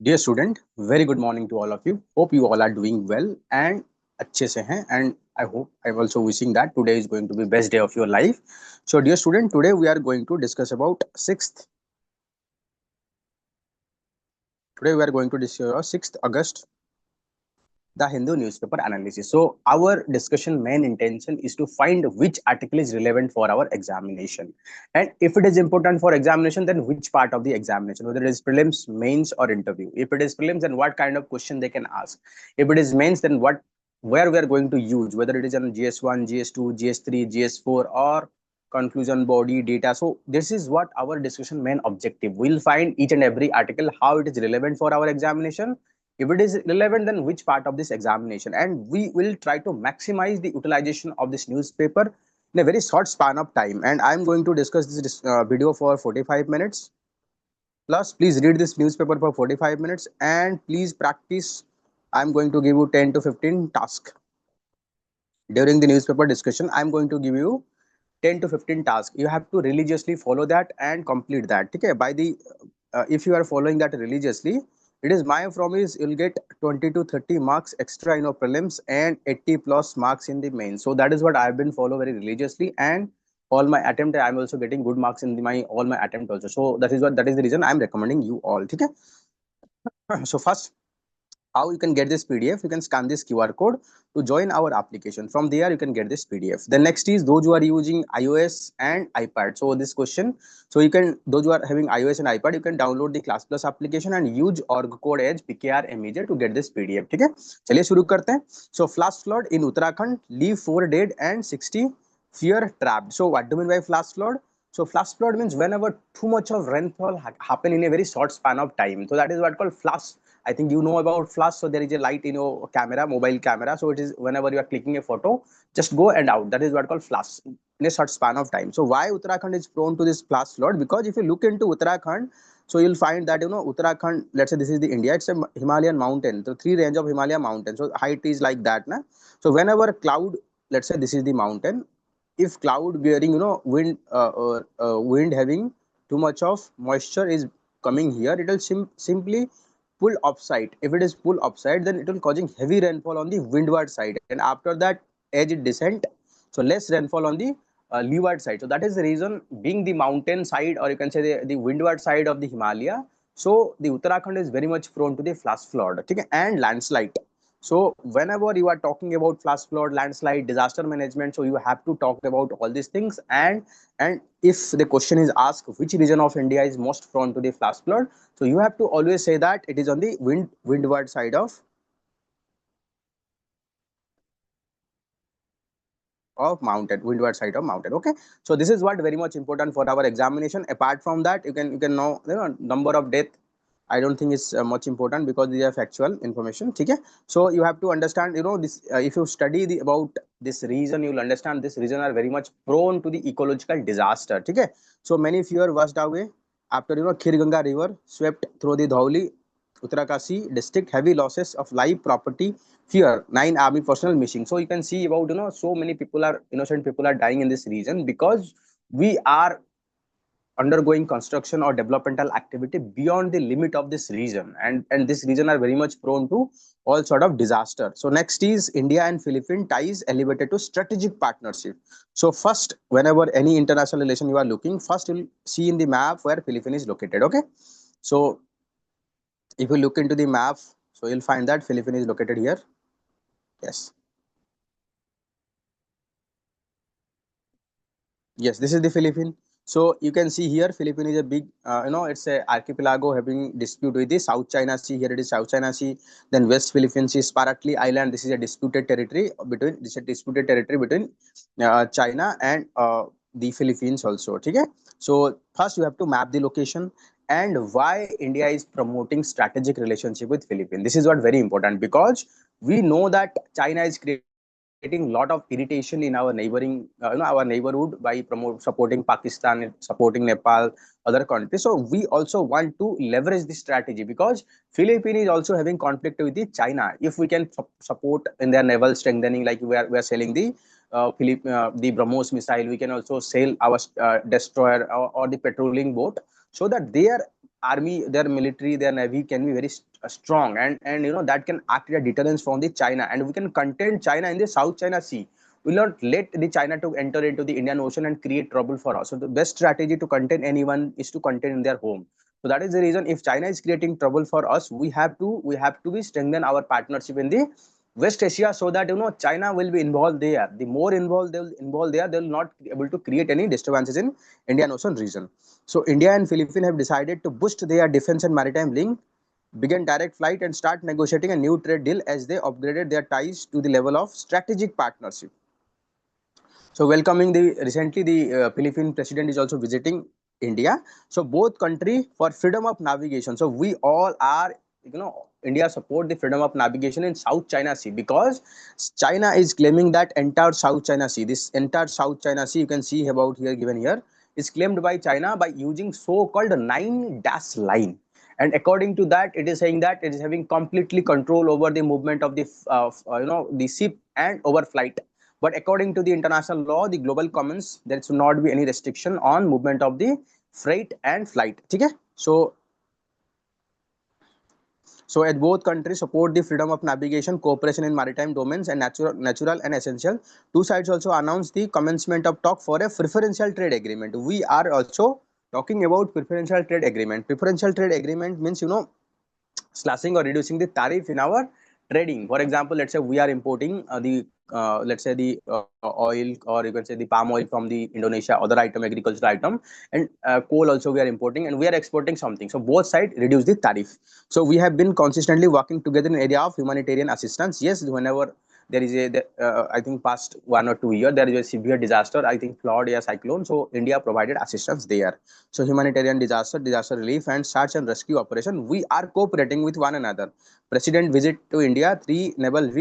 Dear student, very good morning to all of you. Hope you all are doing well and अच्छे से हैं, and I hope I'm also wishing that today is going to be best day of your life. So dear student, today we are going to discuss about 6th. Today we are going to discuss 6th August, the Hindu newspaper analysis. So our discussion main intention is to find which article is relevant for our examination, and if it is important for examination, then which part of the examination, whether it is prelims, mains, or interview. If it is prelims, then what kind of question they can ask. If it is mains, then what where we are going to use, whether it is on GS1, GS2, GS3, GS4, or conclusion body data. So this is what our discussion main objective. We'll find each and every article how it is relevant for our examination. If it is relevant, then which part of this examination, and we will try to maximize the utilization of this newspaper in a very short span of time. And I'm going to discuss this video for 45 minutes. Plus, please read this newspaper for 45 minutes and please practice. I'm going to give you 10 to 15 tasks during the newspaper discussion. I'm going to give you 10 to 15 tasks. You have to religiously follow that and complete that. Okay, by the if you are following that religiously, it is my promise you'll get 20 to 30 marks extra in your prelims and 80 plus marks in the main. So that is what I've been follow very religiously, and all my attempt I'm also getting good marks in my all my attempt also. So that is the reason I'm recommending you all. Okay. So first, how you can get this PDF? You can scan this QR code to join our application. From there you can get this PDF. The next is those who are using iOS and iPad. So this question, so you can, those who are having iOS and iPad, you can download the Class Plus application and use org code edge PKR to get this PDF. ठीक है, चलिए शुरू करते हैं. So flash flood in Uttarakhand, leave 4 dead and 60 fear trapped. So what do you mean by flash flood? So flash flood means whenever too much of rainfall happen in a very short span of time. So that is what called flash. I think you know about flash. So there is a light in your camera, mobile camera. So it is whenever you are clicking a photo, just go and out. That is what called flash in a short span of time. So why Uttarakhand is prone to this flash flood? Because if you look into Uttarakhand, so you'll find that Uttarakhand. Let's say this is the India. It's a Himalayan mountain. So three range of Himalaya mountains. So height is like that, na. So whenever cloud, let's say this is the mountain. If cloud bearing, wind, wind having too much of moisture is coming here, it will simply pull upside. If it is pull upside, then it will causing heavy rainfall on the windward side, and after that as it descent, so less rainfall on the leeward side. So that is the reason, being the mountain side, or you can say the windward side of the Himalaya, so the Uttarakhand is very much prone to the flash flood, okay, and landslide. So whenever you are talking about flash flood, landslide, disaster management, so you have to talk about all these things. And if the question is asked which region of India is most prone to the flash flood, so you have to always say that it is on the windward side of mountain, windward side of mountain. Okay, so this is what very much important for our examination. Apart from that, you can know, number of death. I don't think it's much important because these are factual information. Okay, so you have to understand, this. If you study about this region, you will understand this region are very much prone to the ecological disaster. Okay, so many fewer washed away after Khirganga River swept through the Dhauli, Uttarakasi district. Heavy losses of life, property, fear, 9 army personnel missing. So you can see about, so many people are, innocent people are dying in this region because we are undergoing construction or developmental activity beyond the limit of this region, and this region are very much prone to all sort of disaster. So next is India and Philippine ties elevated to strategic partnership. So first, whenever any international relation you are looking, first you'll see in the map where Philippines is located. Okay, so if you look into the map, so you'll find that Philippines is located here. Yes, yes, this is the Philippines. So you can see here, Philippines is a big, it's a archipelago having dispute with the South China Sea. Here it is South China Sea. Then West Philippines is Spratly Island. This is a disputed territory between, China and the Philippines also. Okay. So first you have to map the location and why India is promoting strategic relationship with Philippines. This is what very important, because we know that China is creating a lot of irritation in our neighboring, our neighborhood, by supporting Pakistan, supporting Nepal, other countries. So we also want to leverage this strategy, because Philippines is also having conflict with the China. If we can support in their naval strengthening, like we are selling the the BrahMos missile, we can also sell our destroyer, or the patrolling boat, so that they are army, their military, their navy can be very strong, and that can act as a deterrence from the China, and we can contain China in the South China Sea. We will not let the China to enter into the Indian Ocean and create trouble for us. So the best strategy to contain anyone is to contain in their home. So that is the reason, if China is creating trouble for us, we have to be strengthen our partnership in the West Asia, so that China will be involved there. The more involved they will involve there, they will not be able to create any disturbances in Indian Ocean region. So India and Philippines have decided to boost their defense and maritime link, begin direct flight, and start negotiating a new trade deal as they upgraded their ties to the level of strategic partnership. So welcoming the recently the Philippine president is also visiting India. So both country for freedom of navigation. So we all are, India support the freedom of navigation in South China Sea, because China is claiming that entire South China Sea, this entire South China Sea, you can see about here, given here, is claimed by China by using so-called nine dash line. And according to that, it is saying that it is having completely control over the movement of the the ship and overflight. But according to the international law, the global commons, there should not be any restriction on movement of the freight and flight. Okay? So as both countries support the freedom of navigation, cooperation in maritime domains, and natural and essential, two sides also announced the commencement of talk for a preferential trade agreement. We are also talking about preferential trade agreement. Preferential trade agreement means, slashing or reducing the tariff in our trading. For example, let's say we are importing the let's say the oil, or you can say the palm oil from the Indonesia, other item, agricultural item, and coal also we are importing, and we are exporting something. So both sides reduce the tariff. So we have been consistently working together in area of humanitarian assistance. Yes, whenever there is I think past 1 or 2 years there is a severe disaster, I think flood or cyclone, so India provided assistance there. So humanitarian disaster relief, and search and rescue operation, we are cooperating with one another. President visit to India, three naval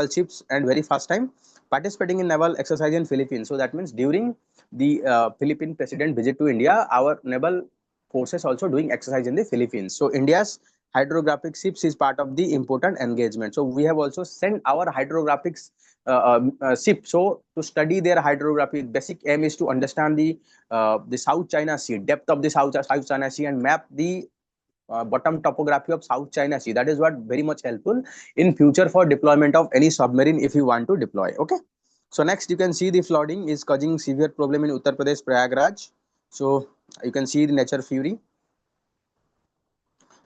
ships, and very first time participating in naval exercise in Philippines. So that means during the Philippine president visit to India, our naval forces also doing exercise in the Philippines. So India's hydrographic ships is part of the important engagement. So we have also sent our hydrographics ship, so to study their hydrography. Basic aim is to understand the South China Sea, depth of the South China Sea, and map the bottom topography of South China Sea. That is what very much helpful in future for deployment of any submarine if you want to deploy. Okay. So next you can see the flooding is causing severe problem in Uttar Pradesh, Prayagraj. So you can see the nature fury.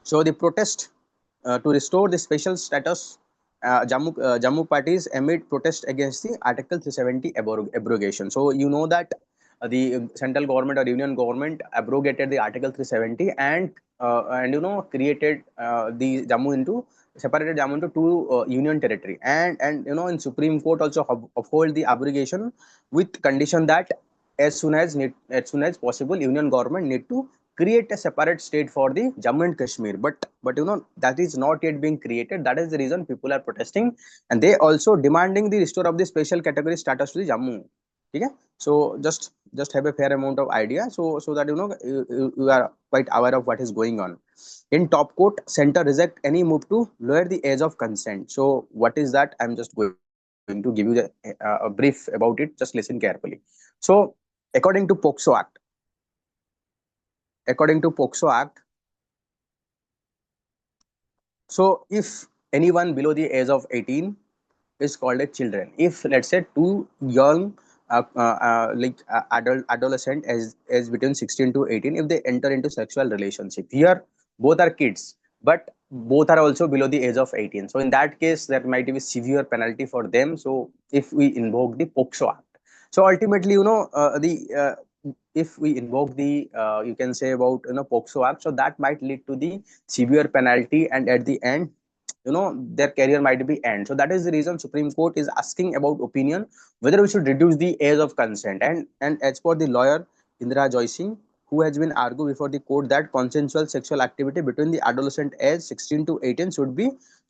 So the protest to restore the special status, Jammu parties amid protest against the Article 370 abrogation. So you know that the central government or union government abrogated the Article 370, and created the Jammu into separated Jammu into two union territory, and in Supreme Court also uphold the abrogation with condition that as soon as possible, union government need to create a separate state for the Jammu and Kashmir. But that is not yet being created. That is the reason people are protesting, and they also demanding the restore of the special category status to the Jammu. Okay? So just have a fair amount of idea, so that you are quite aware of what is going on. In top court, center reject any move to lower the age of consent. So what is that? I'm just going to give you a brief about it. Just listen carefully. So according to POXO Act, according to POXO Act, so if anyone below the age of 18 is called a children, if let's say two young adolescent as between 16 to 18, if they enter into sexual relationship, here both are kids, but both are also below the age of 18. So in that case, there might be severe penalty for them. So if we invoke the POXO Act, so ultimately, the if we invoke the you can say about POXO Act, so that might lead to the severe penalty, and at the end, their career might be end. So that is the reason Supreme Court is asking about opinion whether we should reduce the age of consent. And as per the lawyer Indra Joy Singh, who has been argued before the court that consensual sexual activity between the adolescent age 16 to 18 should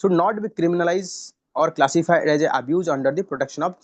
not be criminalized or classified as a abuse under the protection of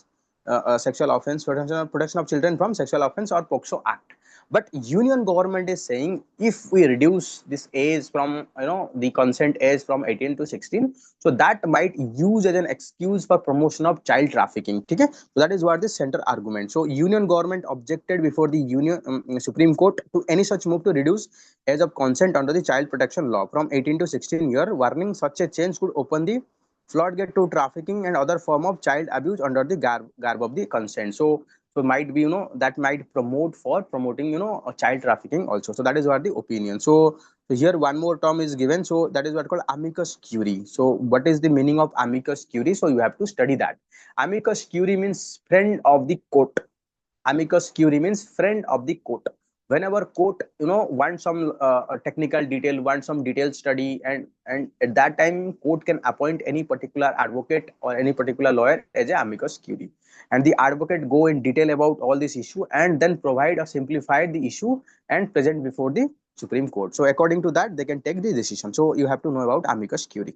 sexual offense, protection of children from sexual offense or POCSO Act. But union government is saying if we reduce this age from, the consent age from 18 to 16, so that might use as an excuse for promotion of child trafficking. Okay, so that is what the center argument. So union government objected before the union Supreme Court to any such move to reduce age of consent under the child protection law from 18 to 16 year, warning such a change could open the floodgate to trafficking and other form of child abuse under the garb of the consent. So might be, that might promote for promoting, child trafficking also. So that is what the opinion. So here one more term is given, so that is what called amicus curiae. So what is the meaning of amicus curiae? So you have to study that. Amicus curiae means friend of the court. Amicus curiae means friend of the court. Whenever court, want some technical detail, want some detailed study, and at that time court can appoint any particular advocate or any particular lawyer as a amicus curiae, and the advocate go in detail about all this issue and then provide or simplify the issue and present before the Supreme Court. So according to that they can take the decision. So you have to know about amicus curiae.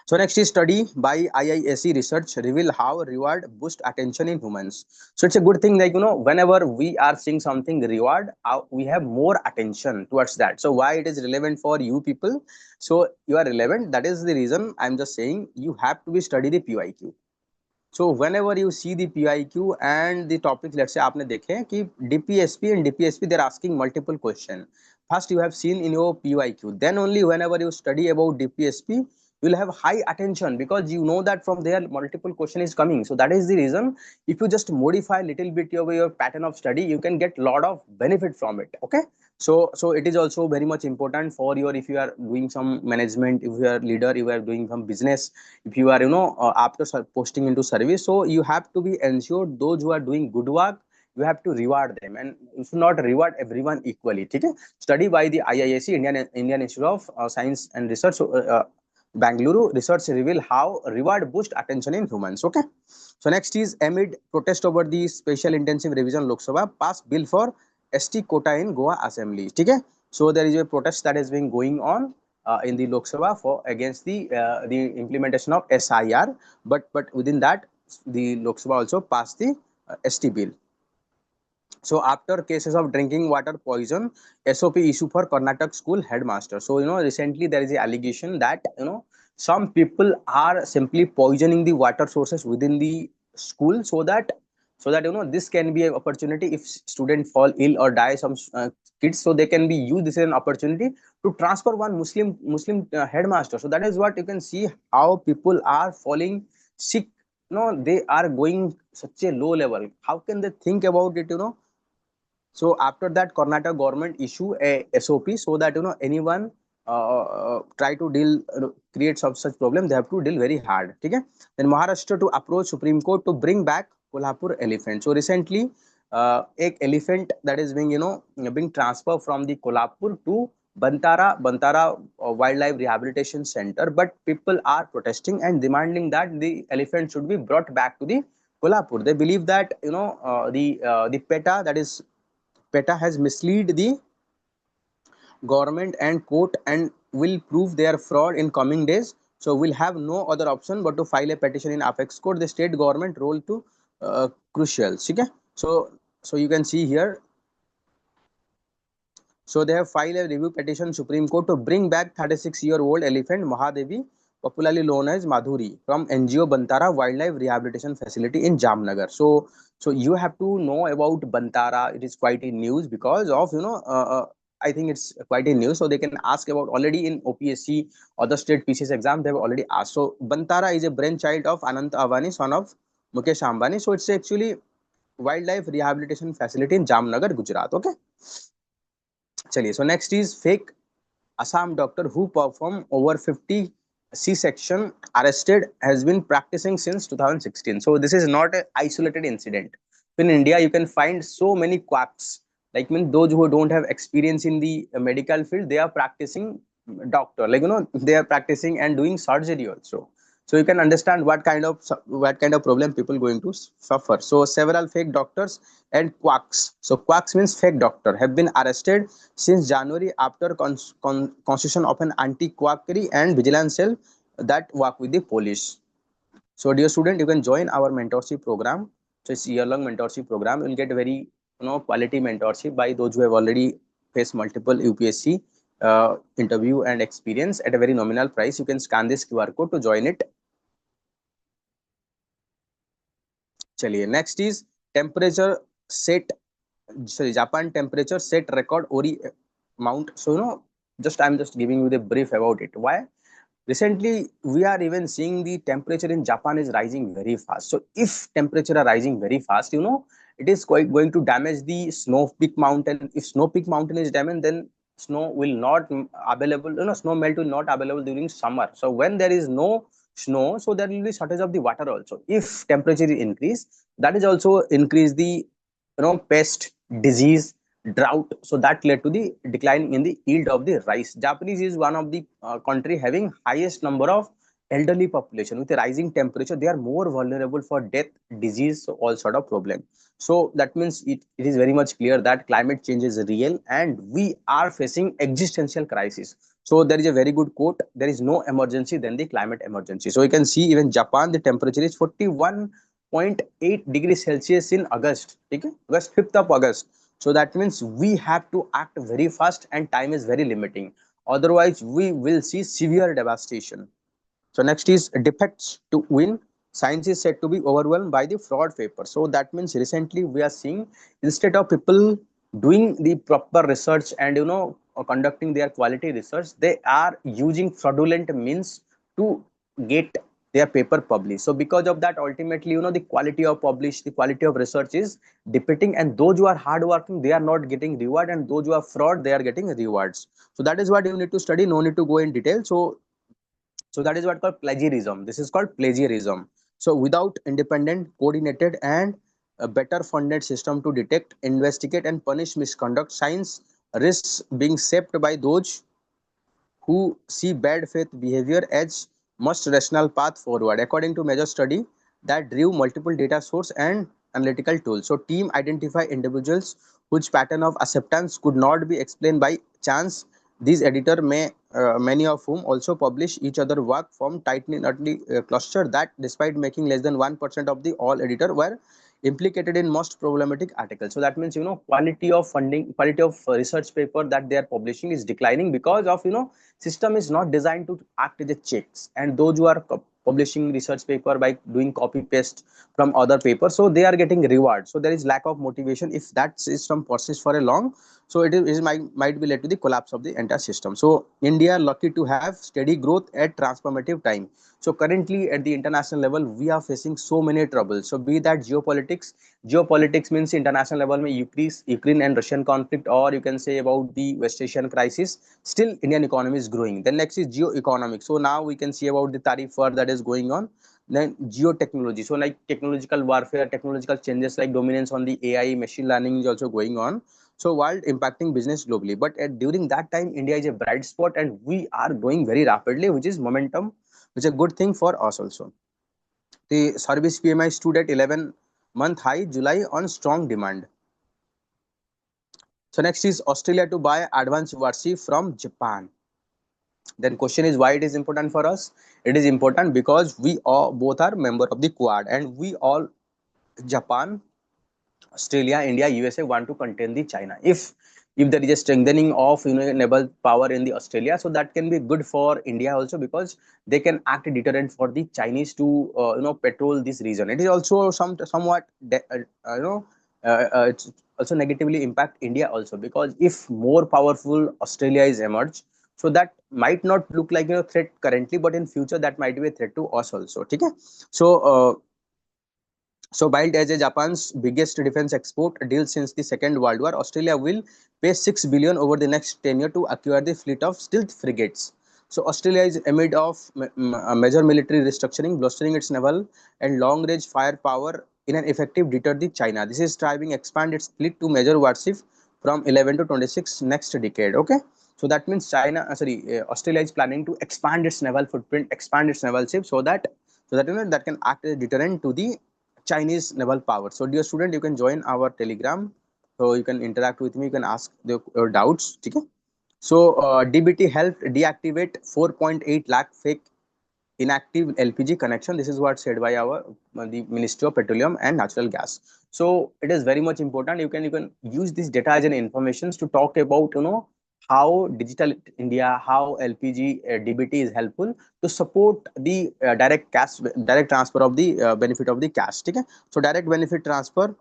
So next is study by IISc research reveal how reward boost attention in humans. So it's a good thing, like, whenever we are seeing something reward, we have more attention towards that. So why it is relevant for you people? So you are relevant. That is the reason I'm just saying you have to be study the PYQ. So whenever you see the PIQ and the topics, let's say आपने देखे कि DPSP and DPSP they're asking multiple question. First you have seen in your PYQ. Then only whenever you study about DPSP, you will have high attention because you know that from there multiple question is coming. So that is the reason. If you just modify a little bit your pattern of study, you can get lot of benefit from it. Okay. So it is also very much important for your, if you are doing some management, if you are leader, if you are doing some business, if you are, after posting into service, so you have to be ensured those who are doing good work, you have to reward them, and you should not reward everyone equally. Okay. Study by the IISc, Indian Institute of Science and Research, Bangalore research reveal how reward boost attention in humans. Okay. So next is amid protest over the special intensive revision Lok Sabha passed bill for ST quota in Goa Assembly. Okay. So there is a protest that has been going on in the Lok Sabha for against the implementation of SIR, but within that the Lok Sabha also passed the ST bill. So after cases of drinking water poison, SOP issue for Karnataka school headmaster. So recently there is an allegation that some people are simply poisoning the water sources within the school, so that this can be an opportunity if students fall ill or die, some kids, so they can be used this as an opportunity to transfer one Muslim headmaster. So that is what you can see, how people are falling sick. They are going such a low level. How can they think about it? So after that, Karnataka government issue a SOP so that anyone try to deal create such problem, they have to deal very hard. Okay. Then Maharashtra to approach Supreme Court to bring back Kolhapur elephant. So recently, a elephant that is being being transferred from the Kolhapur to Bantara Wildlife Rehabilitation Center, but people are protesting and demanding that the elephant should be brought back to the Kolhapur. They believe that the PETA, that is PETA, has misled the government and court and will prove their fraud in coming days. So we'll have no other option but to file a petition in apex court. The state government role to crucial. Okay. So you can see here. So they have filed a review petition Supreme Court to bring back 36-year-old elephant Mahadevi, popularly known as Madhuri, from NGO Bantara Wildlife Rehabilitation Facility in Jamnagar. So you have to know about Bantara. It is quite in news because of I think it's quite in news. So they can ask about already in OPSC or the state PCS exam. They have already asked. So Bantara is a brainchild of Anant Avani, son of Mukesh Ambani. So it's actually wildlife rehabilitation facility in Jamnagar, Gujarat. Okay. चलिए, so next is fake Assam doctor who performed over 50 C-section arrested has been practicing since 2016. So this is not an isolated incident. In India, you can find so many quacks. Like those who don't have experience in the medical field, they are practicing doctor. Like they are practicing and doing surgery also. So you can understand what kind of problem people going to suffer. So several fake doctors and quacks. So quacks means fake doctor have been arrested since January after constitution of an anti-quackery and vigilance cell that work with the police. So dear student, you can join our mentorship program. So it's year-long mentorship program. You'll get very quality mentorship by those who have already faced multiple UPSC interview and experience at a very nominal price. You can scan this QR code to join it. चलिए next is temperature set, sorry, Japan temperature set record Ori mount. So just I'm just giving you the brief about it. Why? Recently we are even seeing the temperature in Japan is rising very fast. So if temperature are rising very fast, it is quite going to damage the snow peak mountain. If snow peak mountain is damaged, then snow will not available, snow melt will not available during summer. So when there is no snow, so there will be shortage of the water also. If temperature is increase, that is also increase the pest, disease, drought. So that led to the decline in the yield of the rice. Japanese is one of the country having highest number of elderly population. With the rising temperature, they are more vulnerable for death, disease, so all sort of problem. So that means it is very much clear that climate change is real and we are facing existential crisis. So there is a very good quote: there is no emergency than the climate emergency. So you can see even Japan, the temperature is 41.8 degrees Celsius in August. Okay? August, 5th of August. So that means we have to act very fast and time is very limiting. Otherwise, we will see severe devastation. So next is defects to win. Science is said to be overwhelmed by the fraud paper. So that means recently we are seeing, instead of people doing the proper research and conducting their quality research, they are using fraudulent means to get their paper published. So because of that, ultimately the quality of publish, the quality of research is depleting, and those who are hardworking, they are not getting reward, and those who are fraud, they are getting rewards. So that is what you need to study. No need to go in detail. So that is what called plagiarism. This is called plagiarism. So without independent, coordinated, and a better funded system to detect, investigate, and punish misconduct, science risks being shaped by those who see bad faith behavior as most rational path forward. According to major study that drew multiple data source and analytical tools. So team identify individuals whose pattern of acceptance could not be explained by chance. These editor may many of whom also publish each other work from tightly cluster that despite making less than 1% of the all editor were implicated in most problematic articles. So that means quality of funding, quality of research paper that they are publishing is declining because of system is not designed to act as a checks, and those who are publishing research paper by doing copy paste from other papers, so they are getting reward. So there is lack of motivation. If that system persists for a long, so it might be led to the collapse of the entire system. So India lucky to have steady growth at transformative time. So currently at the international level, we are facing so many troubles. So be that geopolitics means international level में Ukraine and Russian conflict, or you can say about the West Asian crisis, still Indian economy is growing. Then next is geo-economic. So now we can see about the tariff war that is going on. Then geotechnology. So like technological warfare, technological changes like dominance on the AI, machine learning is also going on. So while impacting business globally, but during that time, India is a bright spot and we are growing very rapidly, which is momentum, which is a good thing for us also. The service PMI stood at 11-month high July on strong demand. So next is Australia to buy advanced warship from Japan. Then question is why it is important for us. It is important because we all both are member of the Quad, and we all, Japan, Australia, India, USA, want to contain the China. If there is a strengthening of naval power in the Australia, so that can be good for India also, because they can act deterrent for the Chinese to patrol this region. It is also somewhat it's also negatively impact India also, because if more powerful Australia is emerged, so that might not look like threat currently, but in future that might be a threat to us also. Okay, so so while as a Japan's biggest defense export deal since the Second World War, Australia will pay 6 billion over the next 10 years to acquire the fleet of stealth frigates. So Australia is amid of a major military restructuring, bolstering its naval and long-range firepower in an effective deter the China. This is striving expand its fleet to major warship from 11 to 26 next decade. Okay, so that means Australia is planning to expand its naval footprint, expand its naval ships, so that that can act as a deterrent to the Chinese naval power. So dear student, you can join our Telegram. So you can interact with me. You can ask your doubts. Okay. So DBT helped deactivate 4.8 lakh fake inactive LPG connection. This is what said by our the Ministry of Petroleum and Natural Gas. So it is very much important. You can use this data as an information to talk about how digital India, how LPG DBT is helpful to support the direct transfer of the benefit of the cash. Okay? So direct benefit transfer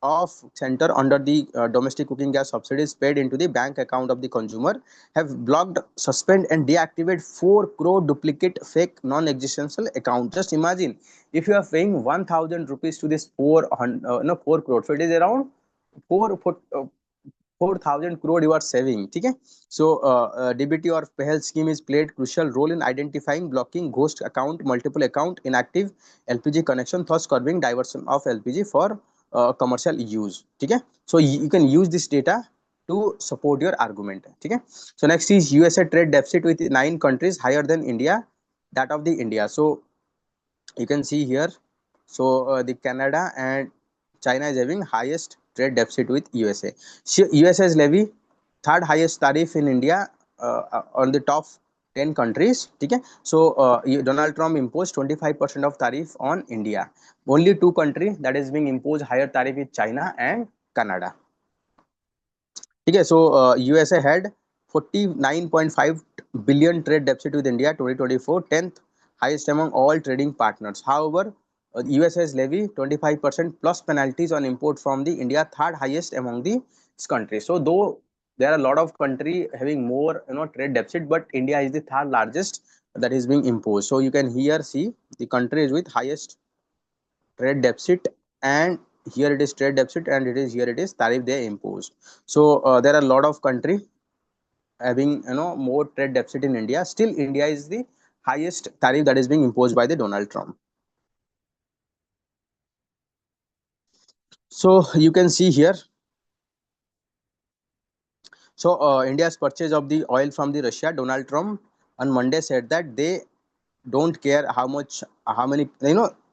of center under the domestic cooking gas subsidies paid into the bank account of the consumer have blocked, suspend and deactivate 4 crore duplicate fake non-existential account. Just imagine if you are paying 1000 rupees to this 400 no 4 crore, so it is around 4,000 crore you are saving. Okay? So DBT or PHL scheme is played crucial role in identifying, blocking ghost account, multiple account, inactive LPG connection, thus curbing diversion of LPG for commercial use. Okay? So you can use this data to support your argument. Okay? So next is USA trade deficit with 9 countries higher than India, that of the India. So you can see here, so the Canada and China is having highest trade deficit with USA. USA's levy third highest tariff in India on the top 10 countries. Okay? So Donald Trump imposed 25% of tariff on India. Only 2 countries that is being imposed higher tariff is China and Canada. Okay? So USA had 49.5 billion trade deficit with India 2024, 10th highest among all trading partners. However, USA's levy 25% plus penalties on import from the India, third highest among the countries. So though there are a lot of country having more trade deficit, but India is the third largest that is being imposed. So you can here see the countries with highest trade deficit, and here it is trade deficit, and it is here it is tariff they impose. So there are a lot of country having more trade deficit in India. Still India is the highest tariff that is being imposed by the Donald Trump. So you can see here, so India's purchase of the oil from the Russia, Donald Trump on Monday said that they don't care how many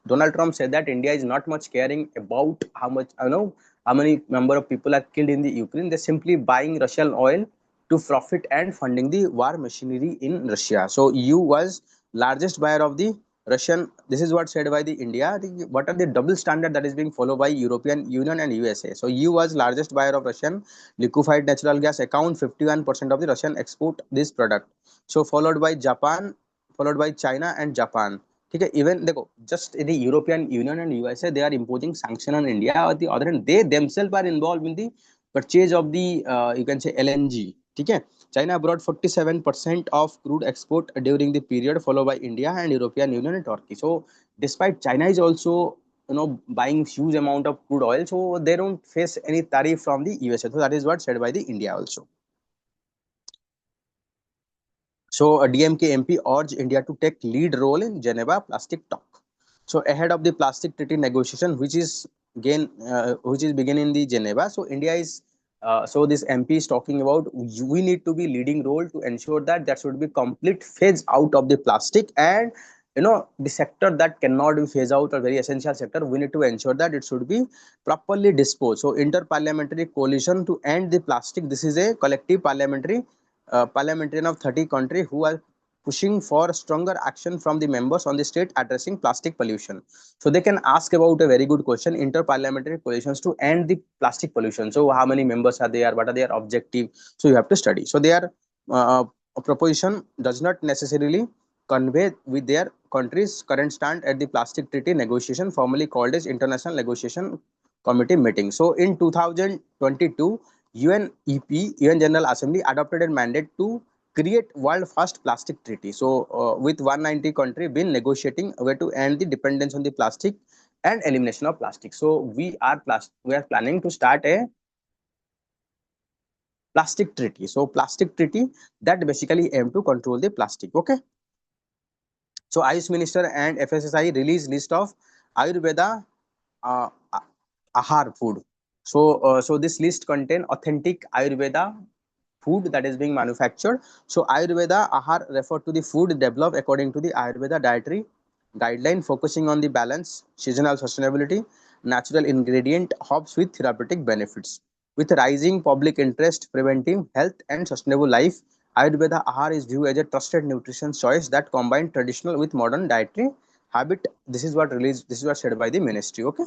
Donald Trump said that India is not much caring about how much how many number of people are killed in the Ukraine. They're simply buying Russian oil to profit and funding the war machinery in Russia. So EU was largest buyer of the Russian. This is what said by the India. What are the double standard that is being followed by European Union and USA? So EU was largest buyer of Russian liquefied natural gas, account 51% of the Russian export this product. So followed by Japan, followed by China and Japan. Okay, even just the European Union and USA, they are imposing sanction on India. Or the other hand, they themselves are involved in the purchase of the you can say LNG. Okay, China brought 47% of crude export during the period, followed by India and European Union and Turkey. So despite China is also buying huge amount of crude oil, so they don't face any tariff from the USA. So that is what said by the India also. So a DMK MP urged India to take lead role in Geneva plastic talk. So ahead of the plastic treaty negotiation, which is begin in the Geneva. So India is so this MP is talking about we need to be leading role to ensure that there should be complete phase out of the plastic, and the sector that cannot be phased out or very essential sector, we need to ensure that it should be properly disposed. So inter-parliamentary coalition to end the plastic. This is a collective parliamentarian of 30 countries who are pushing for stronger action from the members on the state addressing plastic pollution. So they can ask about a very good question, inter-parliamentary coalitions to end the plastic pollution. So how many members are there, what are their objective, so you have to study. So their proposition does not necessarily convey with their country's current stand at the plastic treaty negotiation, formally called as international negotiation committee meeting. So in 2022, UN General Assembly adopted a mandate to create world first plastic treaty. So with 190 country been negotiating a way to end the dependence on the plastic and elimination of plastic. So we are planning to start a plastic treaty. So plastic treaty that basically aim to control the plastic. Okay. So Ayush Minister and FSSI released list of Ayurveda uh, ahar food. So so this list contain authentic Ayurveda food that is being manufactured. So Ayurveda Ahar refer to the food developed according to the Ayurveda dietary guideline, focusing on the balance, seasonal sustainability, natural ingredient, herbs with therapeutic benefits. With rising public interest, preventive health and sustainable life, Ayurveda Ahar is viewed as a trusted nutrition choice that combines traditional with modern dietary habit. This is what released. This is what said by the ministry. Okay.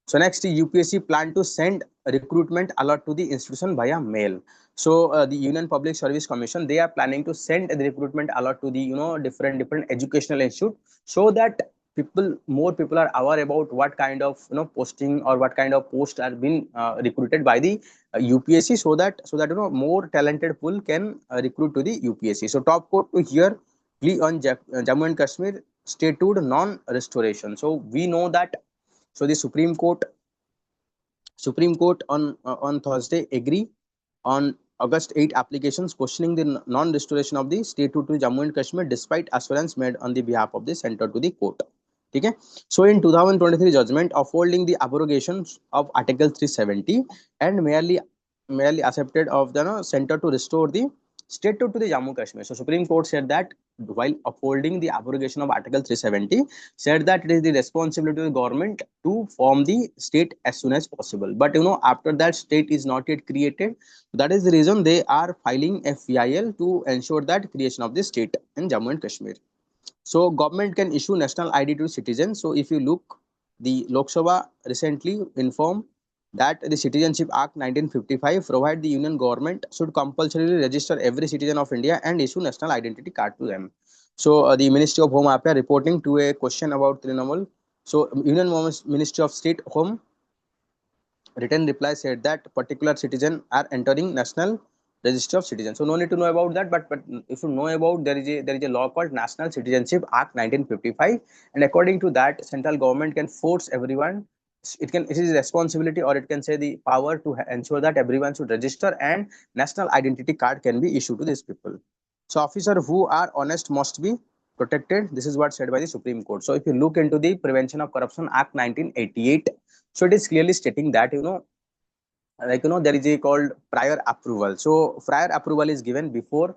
So next, UPSC plan to send recruitment alert to the institution via mail. So the Union Public Service Commission, they are planning to send the recruitment alert to the different educational institute, so that more people are aware about what kind of posting or what kind of posts are being recruited by the UPSC, so that more talented pool can recruit to the UPSC. So top quote to here, plea on Jammu and Kashmir statehood non-restoration. So we know that, so the Supreme Court on Thursday agree on August 8 applications questioning the non-restoration of the statehood to Jammu and Kashmir despite assurance made on the behalf of the center to the court. Okay. So in 2023 judgment upholding the abrogation of Article 370 and merely accepted of the center to restore the statehood to the Jammu Kashmir. So Supreme Court said that while upholding the abrogation of Article 370, said that it is the responsibility of the government to form the state as soon as possible. But after that state is not yet created. That is the reason they are filing FEIL to ensure that creation of the state in Jammu and Kashmir. So government can issue national ID to citizens. So if you look, the Lok Sabha recently informed that the Citizenship Act 1955 provide the union government should compulsorily register every citizen of India and issue national identity card to them. So the Ministry of Home Affairs reporting to a question about Trinamool. So Union Ministry of State Home written reply said that particular citizen are entering national register of citizens. So no need to know about that, but if you know about, there is a law called National Citizenship Act 1955, and according to that, central government can force everyone. It is responsibility, or it can say the power to ensure that everyone should register and national identity card can be issued to these people. So officers who are honest must be protected. This is what said by the Supreme Court. So if you look into the Prevention of Corruption Act 1988, so it is clearly stating that there is a called prior approval. So prior approval is given before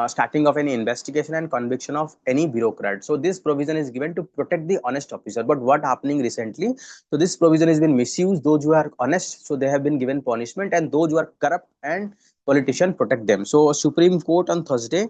starting of any investigation and conviction of any bureaucrat. So this provision is given to protect the honest officer. But what happening recently, so this provision has been misused. Those who are honest, so they have been given punishment, and those who are corrupt and politician protect them. So Supreme Court on Thursday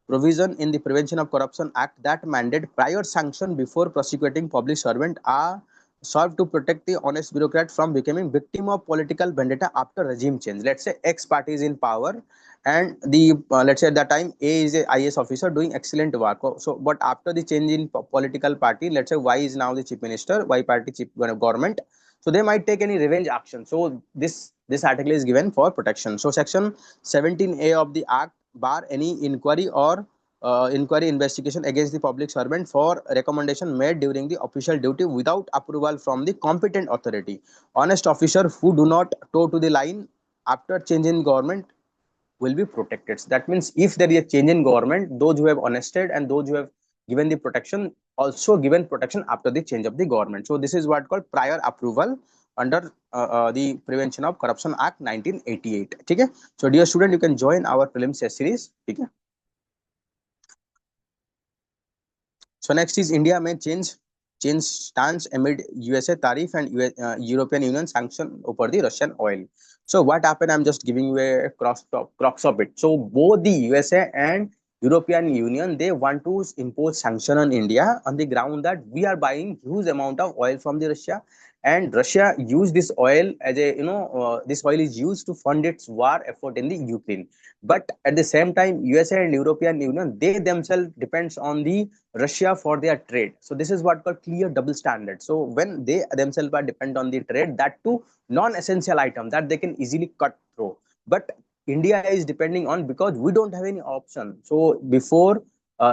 provision in the Prevention of Corruption Act that mandate prior sanction before prosecuting public servant are serve to protect the honest bureaucrat from becoming victim of political vendetta after regime change. Let's say X party is in power, and the let's say at that time A is a IS officer doing excellent work. So, but after the change in political party, let's say Y is now the chief minister, Y party chief government. So they might take any revenge action. So this article is given for protection. So section 17A of the Act bar any inquiry investigation against the public servant for recommendation made during the official duty without approval from the competent authority. Honest officer who do not toe to the line after change in government will be protected. So that means if there is a change in government, those who have honested and those who have given the protection also given protection after the change of the government. So this is what called prior approval under the Prevention of Corruption Act 1988. Okay. So dear student, you can join our prelims series. Okay. So next is India may change stance amid USA tariff and European Union sanction over the Russian oil. So what happened? I'm just giving you a crux of it. So both the USA and European Union, they want to impose sanction on India on the ground that we are buying huge amount of oil from the Russia, and Russia use this oil as a this oil is used to fund its war effort in the Ukraine. But at the same time, USA and European Union, they themselves depends on the Russia for their trade. So this is what called clear double standard. So when they themselves are depend on the trade, that too non-essential item that they can easily cut through. But India is depending on, because we don't have any option. So before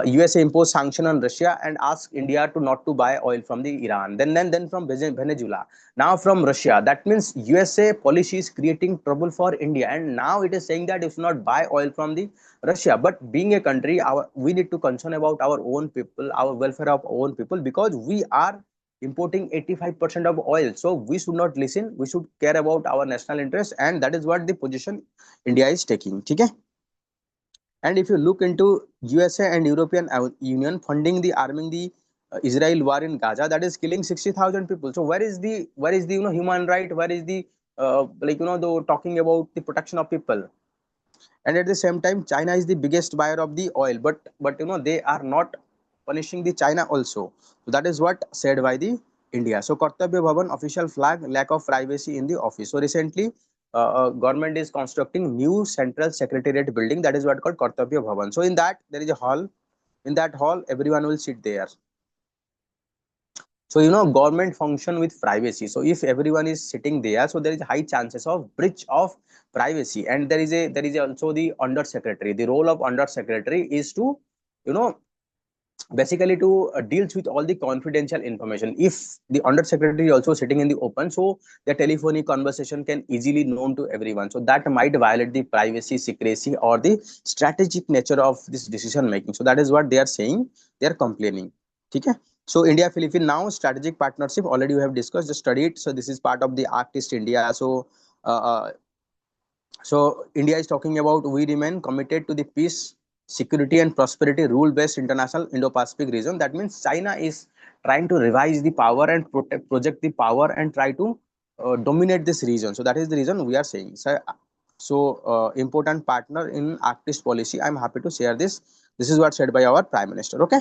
USA imposed sanction on Russia and asked India to not to buy oil from the Iran, then from Venezuela, now from Russia. That means USA policy is creating trouble for India, and now it is saying that if not buy oil from the Russia. But being a country, we need to concern about our own people, our welfare of our own people, because we are importing 85% of oil. So we should not listen. We should care about our national interest, and that is what the position India is taking. Okay. And if you look into USA and European Union funding the arming the Israel war in Gaza, that is killing 60,000 people. So where is the human right? Where is the the talking about the protection of people? And at the same time, China is the biggest buyer of the oil, but you know, they are not punishing the China also. So that is what said by the India. So Kartavya Bhavan official flag, lack of privacy in the office. So recently, government is constructing new central secretariat building, that is what called Kartavya Bhavan. So in that there is a hall. In that hall, everyone will sit there. So you know, government function with privacy. So if everyone is sitting there, so there is high chances of breach of privacy. And there is also the under secretary. The role of under secretary is to, you know, basically to deals with all the confidential information. If the under secretary is also sitting in the open, so the telephonic conversation can easily known to everyone, so that might violate the privacy, secrecy, or the strategic nature of this decision making. So that is what they are saying, they are complaining. Okay. So India Philippines now strategic partnership, already we have discussed, just studied. So this is part of the Act East India. So uh, so India is talking about we remain committed to the peace, security, and prosperity rule-based international Indo-Pacific region. That means China is trying to revise the power and project the power and try to dominate this region. So that is the reason we are saying. So important partner in Arctic policy. I'm happy to share this. This is what said by our Prime Minister. Okay.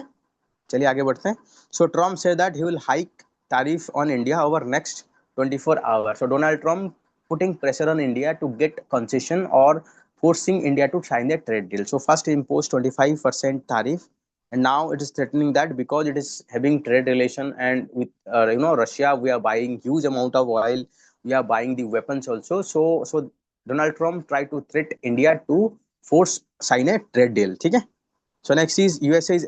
चलिए आगे बढ़ते हैं. So Trump said that he will hike tariff on India over next 24 hours. So Donald Trump putting pressure on India to get concession or forcing India to sign a trade deal. So first he imposed 25% tariff, and now it is threatening that because it is having trade relation and with you know, Russia, we are buying huge amount of oil, we are buying the weapons also. So Donald Trump tried to threat India to force sign a trade deal. ठीक है. So next is USA is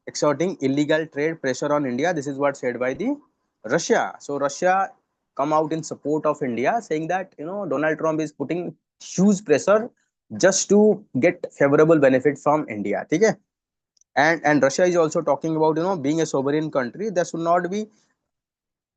exerting illegal trade pressure on India. This is what said by the Russia. So Russia come out in support of India, saying that, you know, Donald Trump is putting huge pressure just to get favorable benefit from India. Okay? And Russia is also talking about, you know, being a sovereign country. There should not be,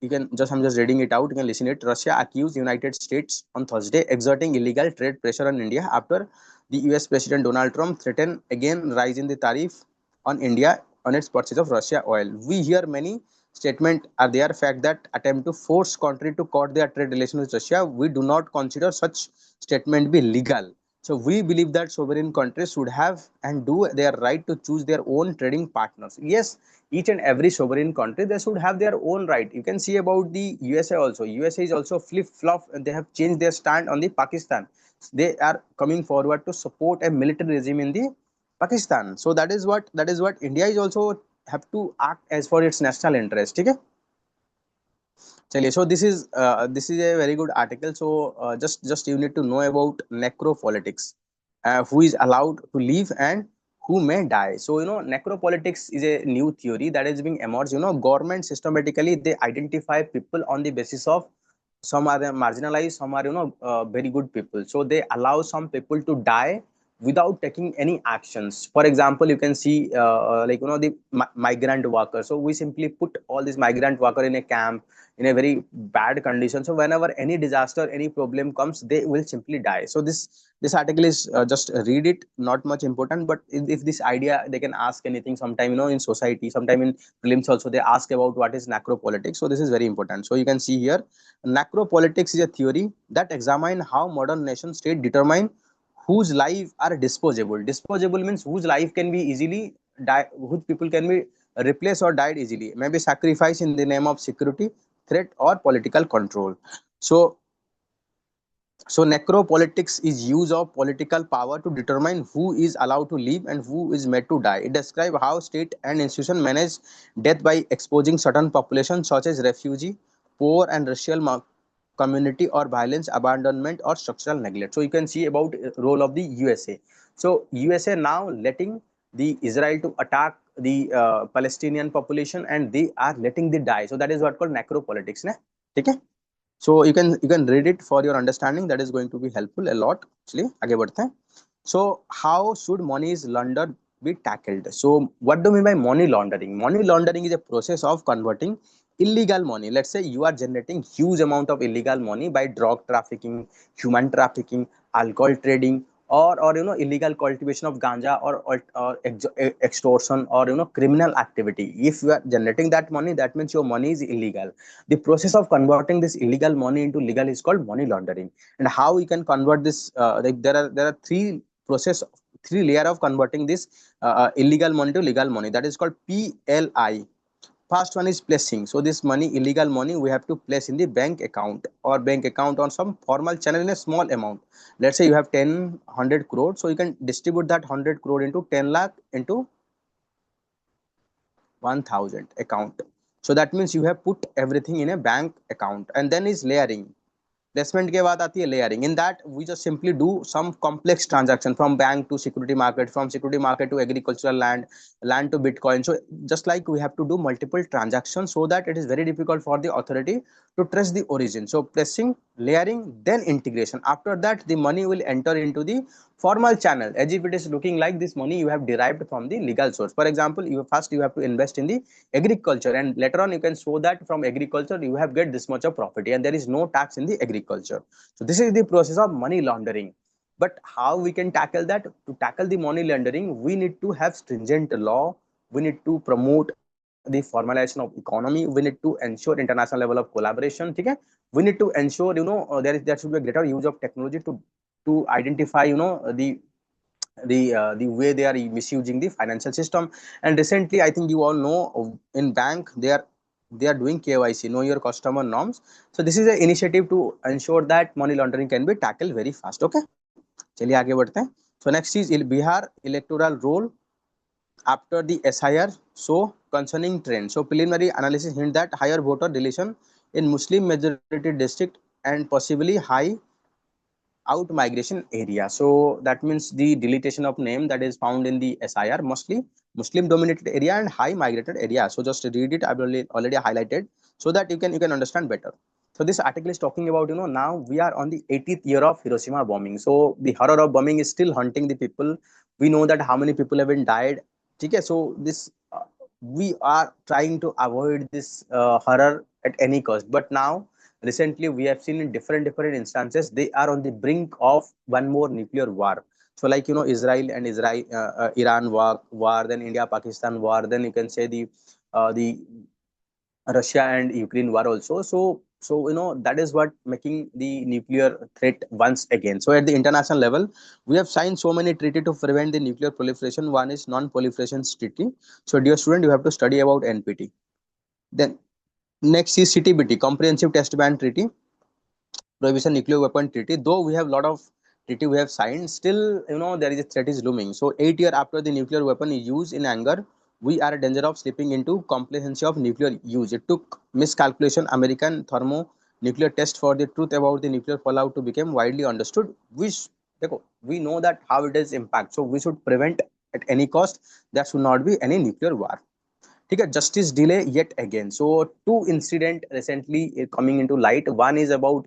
you can just, I'm just reading it out, you can listen it. Russia accused United States on Thursday exerting illegal trade pressure on India after the US President Donald Trump threatened again rise in the tariff on India on its purchase of Russia oil. We hear many statements are there fact that attempt to force country to cut their trade relations with Russia. We do not consider such statement be legal. So we believe that sovereign countries should have and do their right to choose their own trading partners. Yes, each and every sovereign country, they should have their own right. You can see about the USA also. USA is also flip flop, and they have changed their stand on the Pakistan. They are coming forward to support a military regime in the Pakistan. So that is what India is also have to act as for its national interest. Okay. चलिए, so this is a very good article. So just you need to know about necropolitics, who is allowed to live and who may die. So you know, necropolitics is a new theory that is being emerged. You know, government systematically they identify people on the basis of some are marginalized, some are, you know, very good people. So they allow some people to die without taking any actions. For example, you can see like, you know, the migrant workers. So we simply put all these migrant worker in a camp in a very bad condition. So whenever any disaster, any problem comes, they will simply die. So this article is just read it, not much important, but if this idea they can ask anything sometime, you know, in society, sometime in prelims also they ask about what is necropolitics. So this is very important. So you can see here, necropolitics is a theory that examine how modern nation state determine whose life are disposable. Disposable means whose life can be easily die, whose people can be replaced or died easily, maybe sacrificed in the name of security, threat, or political control. So so necropolitics is use of political power to determine who is allowed to live and who is made to die. It describes how state and institution manage death by exposing certain populations such as refugee, poor and racial community, or violence, abandonment, or structural neglect. So you can see about role of the USA. So USA now letting the Israel to attack the Palestinian population, and they are letting the die. So that is what called necropolitics. Ne? Okay. So you can read it for your understanding. That is going to be helpful a lot. Actually, आगे बढ़ते हैं. So how should money is laundered be tackled? So what do you mean by money laundering? Money laundering is a process of converting illegal money. Let's say you are generating huge amount of illegal money by drug trafficking, human trafficking, alcohol trading, or you know, illegal cultivation of ganja, or extortion, or you know, criminal activity. If you are generating that money, that means your money is illegal. The process of converting this illegal money into legal is called money laundering. And how we can convert this, like there are three process, three layer of converting this illegal money to legal money. That is called PLI. First one is placing. So this money, illegal money, we have to place in the bank account or bank account on some formal channel in a small amount. Let's say you have 100 crore. So you can distribute that 100 crore into 10 lakh into 1000 account. So that means you have put everything in a bank account. And then is layering. Placement के बाद आती है layering. In that we just simply do some complex transaction from bank to security market, from security market to agricultural land, land to Bitcoin. So just like we have to do multiple transactions, so that it is very difficult for the authority to trace the origin. So placing, layering, then integration. After that the money will enter into the formal channel as if it is looking like this money you have derived from the legal source. For example, you have to invest in the agriculture, and later on you can show that from agriculture you have get this much of property and there is no tax in the agriculture. So this is the process of money laundering. But how we can tackle that? To tackle the money laundering, we need to have stringent law, we need to promote the formalization of economy, we need to ensure international level of collaboration. Okay? We need to ensure, there should be a greater use of technology to identify, the way they are misusing the financial system. And recently I think you all know, in bank they are doing KYC, know your customer norms. So this is an initiative to ensure that money laundering can be tackled very fast. Okay, चलिए आगे बढ़ते हैं. So next is Bihar electoral roll after the SIR. So concerning trend, so preliminary analysis hint that higher voter deletion in Muslim majority district and possibly high out migration area. So that means the deletion of name that is found in the SIR mostly Muslim dominated area and high migrated area. So just read it. I've already highlighted so that you can understand better. So this article is talking about, now we are on the 80th year of Hiroshima bombing. So the horror of bombing is still haunting the people. We know that how many people have been died. Okay, so this we are trying to avoid this horror at any cost. But now recently we have seen in different instances they are on the brink of one more nuclear war. So like, Iran war, then India Pakistan war, then you can say the Russia and Ukraine war also. So that is what making the nuclear threat once again. So at the international level, we have signed so many treaty to prevent the nuclear proliferation. One is non-proliferation treaty. So dear student, you have to study about NPT. Then next is CTBT, Comprehensive Test Ban Treaty, Prohibition Nuclear Weapon Treaty. Though we have a lot of treaty we have signed, still there is a threat is looming. So 8 years after the nuclear weapon is used in anger, we are in danger of slipping into complacency of nuclear use. It took miscalculation, American thermonuclear test for the truth about the nuclear fallout to become widely understood. Which we know that how it is impact. So we should prevent at any cost. There should not be any nuclear war. ठीक है, justice delay yet again. So two incident recently coming into light. One is about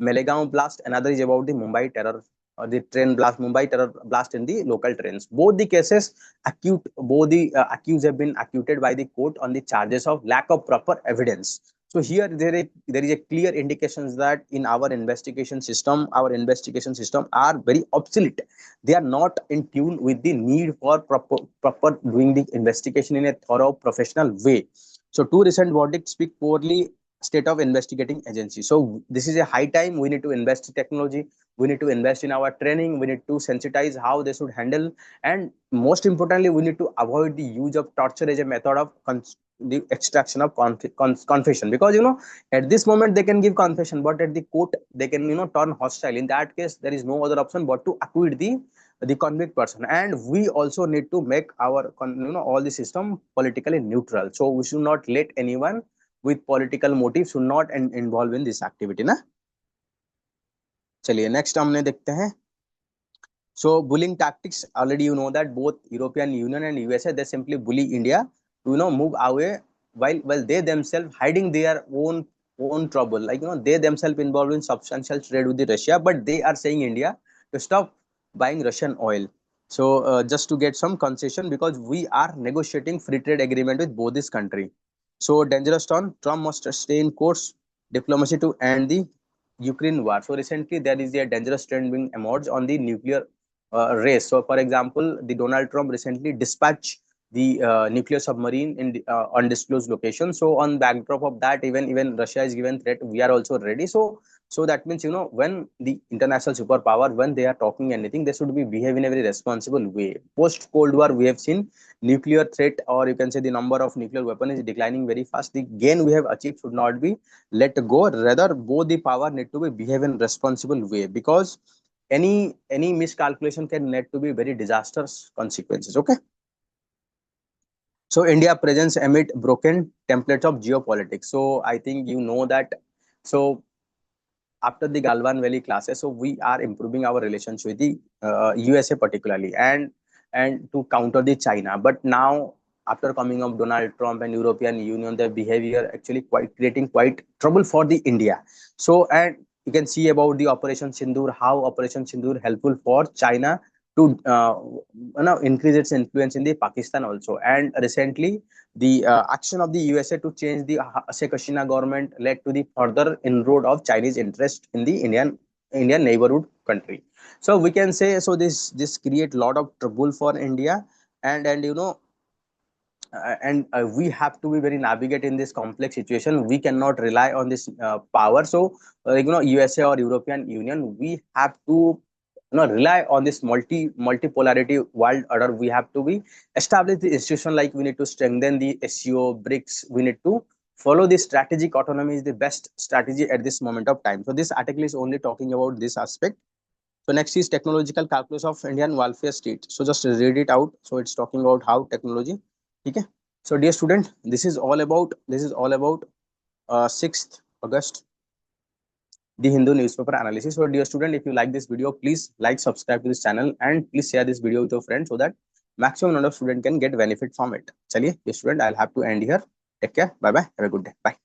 Malegaon blast, another is about the Mumbai terror, the train blast, Mumbai terror blast in the local trains. Both the cases both the accused have been acquitted by the court on the charges of lack of proper evidence. So here there is a clear indications that in our investigation system are very obsolete. They are not in tune with the need for proper doing the investigation in a thorough professional way. So two recent verdicts speak poorly state of investigating agency. So this is a high time we need to invest in technology, we need to invest in our training, we need to sensitize how they should handle, and most importantly we need to avoid the use of torture as a method of the extraction of confession. Because at this moment they can give confession, but at the court they can turn hostile. In that case there is no other option but to acquit the convict person. And we also need to make our all the system politically neutral. So we should not let anyone with political motives should not involve in this activity ना. चलिए next हमने देखते हैं. So bullying tactics, already you know that both European Union and USA they simply bully India to move away, while they themselves hiding their own trouble. Like they themselves involved in substantial trade with the Russia, but they are saying India to stop buying Russian oil. So just to get some concession, because we are negotiating free trade agreement with both this country. So dangerous turn, Trump must stay in course diplomacy to end the Ukraine war. So recently there is a dangerous trend being emerged on the nuclear race. So for example, the Donald Trump recently dispatched the nuclear submarine in the, undisclosed location. So on backdrop of that, even Russia is given threat, we are also ready. So that means, when the international superpower, when they are talking anything, they should be behave in a very responsible way. Post Cold War, we have seen nuclear threat, or you can say the number of nuclear weapon is declining very fast. The gain we have achieved should not be let go. Rather, both the power need to be behave in responsible way, because any miscalculation can lead to be very disastrous consequences. Okay. So India presents amid broken templates of geopolitics. So I think you know that. So after the Galwan Valley classes, so we are improving our relations with the USA particularly, and to counter the China. But now, after coming of Donald Trump and European Union, their behavior actually quite creating quite trouble for the India. So, and you can see about the Operation Sindoor, how Operation Sindoor helpful for China to increase its influence in the Pakistan also. And recently, the action of the USA to change the Sheikh Hasina government led to the further inroad of Chinese interest in the Indian neighborhood country. So we can say, so this create lot of trouble for India, and we have to be very navigate in this complex situation. We cannot rely on this power. So USA or European Union, we have to rely on this multipolarity world order. We have to be establish the institution, like we need to strengthen the SEO BRICS. We need to follow the strategic autonomy is the best strategy at this moment of time. So this article is only talking about this aspect. So next is technological calculus of Indian welfare state. So just read it out. So it's talking about how technology. Okay. So dear student, this is all about 6th August, the Hindu newspaper analysis. So dear student, if you like this video, please like, subscribe to this channel, and please share this video with your friends so that maximum number of students can get benefit from it. Chaliye, dear student, I'll have to end here. Take care. Bye bye. Have a good day. Bye.